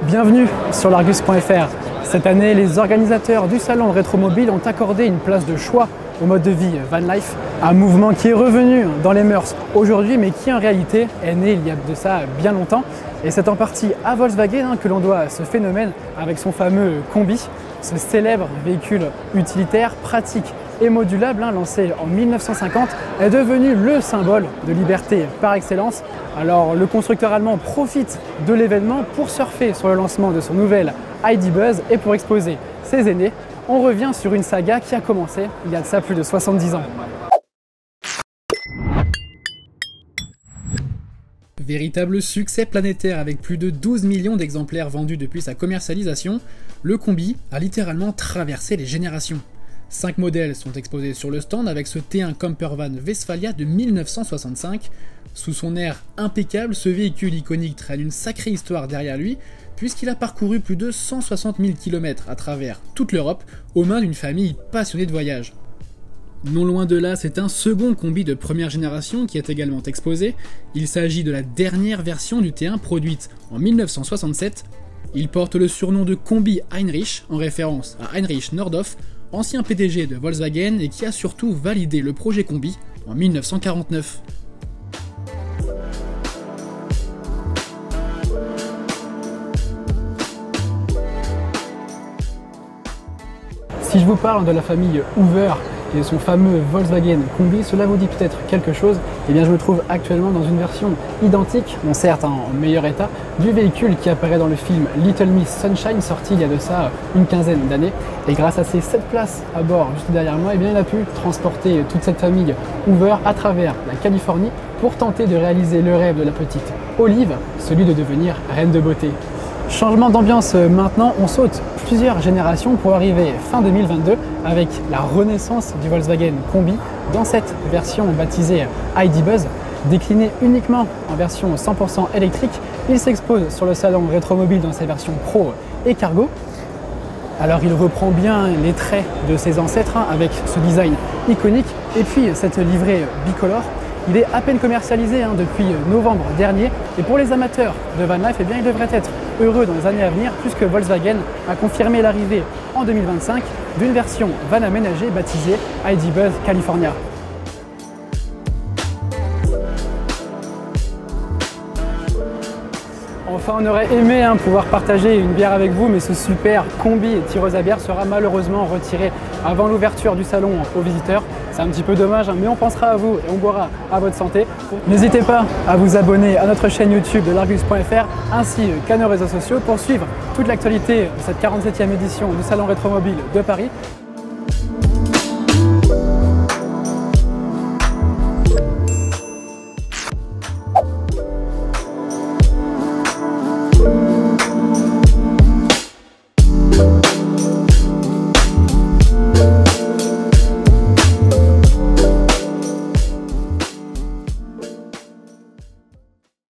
Bienvenue sur l'Argus.fr. Cette année, les organisateurs du salon Rétromobile ont accordé une place de choix au mode de vie van life, un mouvement qui est revenu dans les mœurs aujourd'hui, mais qui en réalité est né il y a de ça bien longtemps. Et c'est en partie à Volkswagen que l'on doit ce phénomène avec son fameux Combi, ce célèbre véhicule utilitaire, pratique et modulable, lancé en 1950, est devenu le symbole de liberté par excellence. Alors le constructeur allemand profite de l'événement pour surfer sur le lancement de son nouvel ID. Buzz et pour exposer ses aînés. On revient sur une saga qui a commencé il y a de ça plus de 70 ans. Véritable succès planétaire avec plus de 12 millions d'exemplaires vendus depuis sa commercialisation, le Combi a littéralement traversé les générations. 5 modèles sont exposés sur le stand avec ce T1 Campervan Westphalia de 1965. Sous son air impeccable, ce véhicule iconique traîne une sacrée histoire derrière lui, puisqu'il a parcouru plus de 160 000 km à travers toute l'Europe aux mains d'une famille passionnée de voyage. Non loin de là, c'est un second Combi de première génération qui est également exposé. Il s'agit de la dernière version du T1 produite en 1967. Il porte le surnom de Combi Heinrich en référence à Heinrich Nordhoff, ancien PDG de Volkswagen et qui a surtout validé le projet Combi en 1949. Si je vous parle de la famille Hoover et de son fameux Volkswagen Combi, cela vous dit peut-être quelque chose. Eh bien, je me trouve actuellement dans une version identique, bon certes en meilleur état, du véhicule qui apparaît dans le film Little Miss Sunshine, sorti il y a de ça une quinzaine d'années. Et grâce à ces 7 places à bord juste derrière moi, eh bien, il a pu transporter toute cette famille Hoover à travers la Californie pour tenter de réaliser le rêve de la petite Olive, celui de devenir reine de beauté. Changement d'ambiance maintenant, on saute plusieurs générations pour arriver fin 2022 avec la renaissance du Volkswagen Combi dans cette version baptisée ID. Buzz. Décliné uniquement en version 100% électrique, il s'expose sur le salon Rétromobile dans sa version Pro et Cargo. Alors il reprend bien les traits de ses ancêtres avec ce design iconique et puis cette livrée bicolore. Il est à peine commercialisé depuis novembre dernier et pour les amateurs de van life, eh bien, ils devraient être heureux dans les années à venir puisque Volkswagen a confirmé l'arrivée en 2025 d'une version van aménagée baptisée ID. Buzz California. Enfin, on aurait aimé pouvoir partager une bière avec vous, mais ce super Combi tireuse à bière sera malheureusement retiré avant l'ouverture du salon aux visiteurs. C'est un petit peu dommage, mais on pensera à vous et on boira à votre santé. N'hésitez pas à vous abonner à notre chaîne YouTube de l'Argus.fr ainsi qu'à nos réseaux sociaux pour suivre toute l'actualité de cette 47e édition du Salon Rétromobile de Paris.